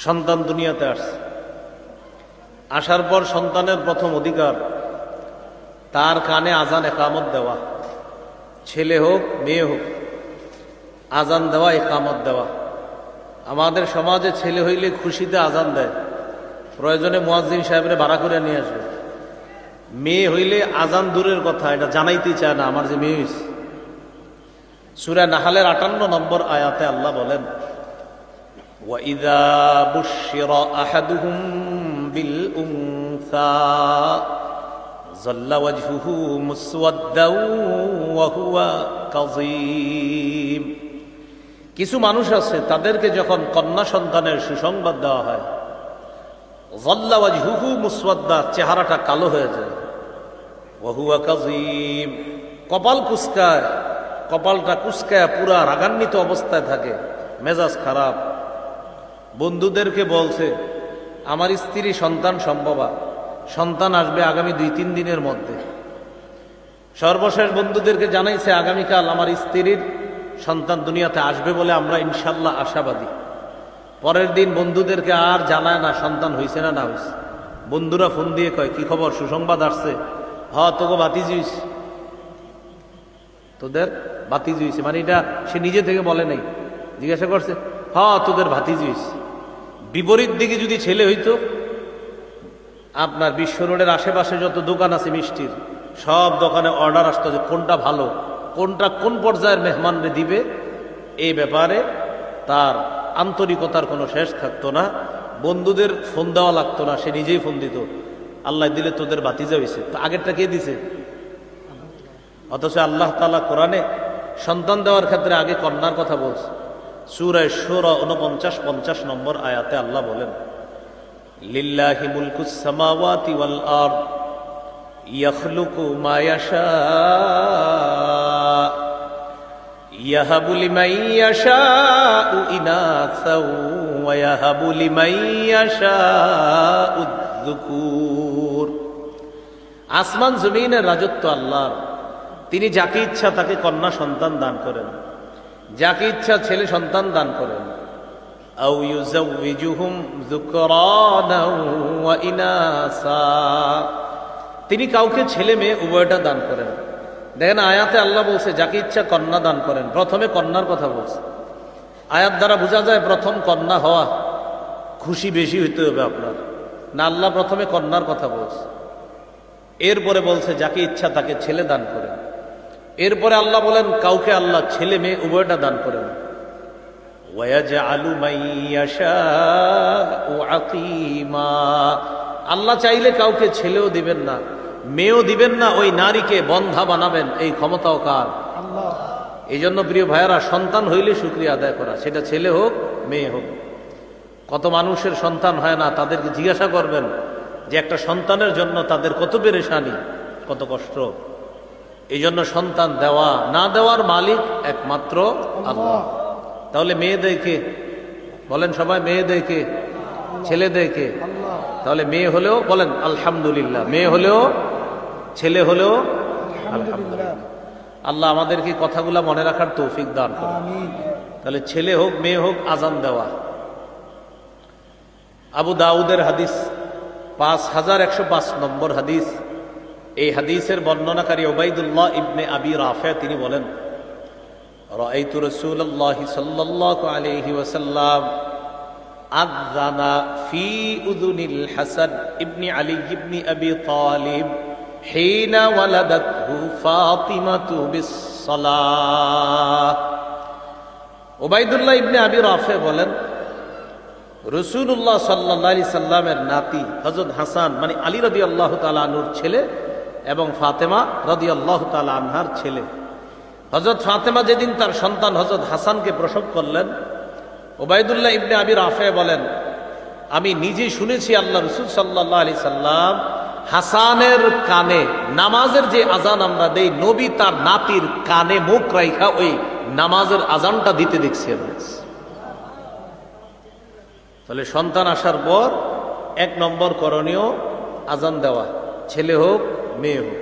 সন্তান দুনিয়াতে আসছে। আসার পর সন্তানের প্রথম অধিকার তার কানে আজান একামত দেওয়া, ছেলে হোক মেয়ে হোক, আজান দেওয়া একামত দেওয়া। আমাদের সমাজে ছেলে হইলে খুশিতে আজান দেয়, প্রয়োজনে মুয়াজ্জিন সাহেবরে ভাড়া করে নিয়ে আসবে। মেয়ে হইলে আজান দূরের কথা, এটা জানাইতেই চায় না আমার যে মেয়ে হয়েছে। সূরা নাহলের 58 নম্বর আয়াতে আল্লাহ বলেন, وَإِذَا بُشِّرَ أَحَدُهُم بِالْأُنثَى ظَلَّ وَجْهُهُ مُسْوَدًّا وَهُوَ كَظِيمٌ। কিছু মানুষ আছে তাদেরকে যখন কন্যা সন্তানের সুসংবাদ দেওয়া হয়, ظَلَّ وَجْهُهُ مُسْوَدًّا, চেহারাটা কালো হয়ে যায়, وَهُوَ كَظِيمٌ, কপাল কুঁচকায়, কপালটা কুঁচকায় পুরা রাগান্বিত অবস্থায় থাকে, মেজাজ খারাপ। বন্ধুদেরকে বলছে আমার স্ত্রী সন্তান সম্ভবা, সন্তান আসবে আগামী 2-3 দিনের মধ্যে। সর্বশেষ বন্ধুদেরকে জানাইছে আগামীকাল আমার স্ত্রীর সন্তান দুনিয়াতে আসবে বলে আমরা ইনশাল্লাহ আশাবাদী। পরের দিন বন্ধুদেরকে আর জানায় না সন্তান হয়েছে না হয়েছে। বন্ধুরা ফোন দিয়ে কয় কি খবর, সুসংবাদ আসছে? তোকে বাতিজি হয়েছে, তোদের ভাতিজি হয়েছে। মানে এটা সে নিজে থেকে বলে নাই, জিজ্ঞাসা করছে তোদের ভাতিজি হয়েছে। বিপরীত দিকে যদি ছেলে হইতো, আপনার বিশ্ব রোডের আশেপাশে যত দোকান আছে মিষ্টির, সব দোকানে অর্ডার আসতো যে কোনটা ভালো, কোনটা কোন পর্যায়ের মেহমানরে দিবে, এই ব্যাপারে তার আন্তরিকতার কোনো শেষ থাকতো না। বন্ধুদের ফোন দেওয়া লাগতো না, সে নিজেই ফোন দিত, আল্লাহ দিলে তোদের ভাতিজা হয়েছে। তো আগেরটা কে দিছে? অথচ আল্লাহ তাআলা কোরআনে সন্তান দেওয়ার ক্ষেত্রে আগে কন্যার কথা বলছে। সূরা শুরা 49-50 নম্বর আয়াতে আল্লাহ বলেন, লিল্লাহি মুলকুস সামাওয়াতি ওয়াল আরদ ইয়াখলুকু মা ইয়াশা ইয়াহাবু লিমান ইয়াশাউ ইনাসা ওয়া ইয়াহাবু লিমান ইয়াশাউ যুকুর। আসমান জমিনের রাজত্ব আল্লাহর, তিনি যাকে ইচ্ছা তাকে কন্যা সন্তান দান করেন, যাকে ইচ্ছা ছেলে সন্তান দান করেন। আও ইউযাউযুহুম যুকরানা ওয়া ইনাসা, তিনি কাউকে ছেলে মেয়ে উভয়টা দান করেন। দেখেন আয়াতে আল্লাহ বলছে যাকে ইচ্ছা কন্যা দান করেন, প্রথমে কন্যার কথা বলছে। আয়াত দ্বারা বোঝা যায় প্রথম কন্যা হওয়া খুশি বেশি হইতে হবে আপনার না, আল্লাহ প্রথমে কন্যার কথা বলছে। এরপরে বলছে যাকে ইচ্ছা তাকে ছেলে দান করেন। এরপরে আল্লাহ বলেন কাউকে আল্লাহ ছেলে মেয়ে উভয়টা দান করেন। ওয়ায়াজআলু মান ইয়াশাউ আকিমা, আল্লাহ চাইলে কাউকে ছেলেও দিবেন না মেয়েও দিবেন না, ওই নারীকে বন্ধা বানাবেন, এই ক্ষমতাও কার? আল্লাহ। এই জন্য প্রিয় ভাইয়ারা, সন্তান হইলে শুকরিয়া আদায় করা, সেটা ছেলে হোক মেয়ে হোক। কত মানুষের সন্তান হয় না, তাদেরকে জিজ্ঞাসা করবেন যে একটা সন্তানের জন্য তাদের কত পেরেশানি, কত কষ্ট। এই জন্য সন্তান দেওয়া না দেওয়ার মালিক একমাত্র আল্লাহ। তাহলে মেয়ে দেয় কে? বলেন সবাই, মেয়ে দেয় কে? ছেলে দেয় কে? তাহলে মেয়ে হলেও বলেন আলহামদুলিল্লাহ, মেয়ে হলেও ছেলে হলেও আলহামদুলিল্লাহ। আল্লাহ আমাদেরকে কথাগুলা মনে রাখার তৌফিক দান করুন। তাহলে ছেলে হোক মেয়ে হোক আজান দেওয়া। আবু দাউদের হাদিস 5105 নম্বর হাদিস। এই হাদিসের বর্ণনাকারী উবাইদুল্লাহ ইবনে আবি রাফি তিনি বলেন, রাআইতু রাসূলুল্লাহ সাল্লাল্লাহু আলাইহি ওয়াসাল্লাম আযানা ফি উযুনিল হাসান ইবনে আলী ইবনে আবি তালিব হিনা ওয়ালাদাতহু ফাতিমাতু বিস-সালাহ। উবাইদুল্লাহ ইবনে আবি রাফি বলেন, রাসূলুল্লাহ সাল্লাল্লাহু আলাইহি সাল্লামের নাতি হযরত হাসান মানে আলী রাদিয়াল্লাহু তাআলা আনহুর ছেলে এবং ফাতেমা রাদিয়াল্লাহু তাআলা আনহার ছেলে। হযরত ফাতেমা যেদিন তার সন্তান হযরত হাসানকে প্রসব করলেন, উবাইদুল্লাহ ইবনে আবি রাফি বলেন, আমি নিজে শুনেছি আল্লাহ রাসূল সাল্লাল্লাহু আলাইহি সাল্লাম হাসানের কানে নামাজের যে আজান আমরা দেই, নবী তার নাতির কানে মুখ রাইখা ওই নামাজের আজানটা দিতে দেখছেন। তাহলে সন্তান আসার পর 1 নম্বর করণীয় আজান দেওয়া, ছেলে হোক মেয়ে হোক।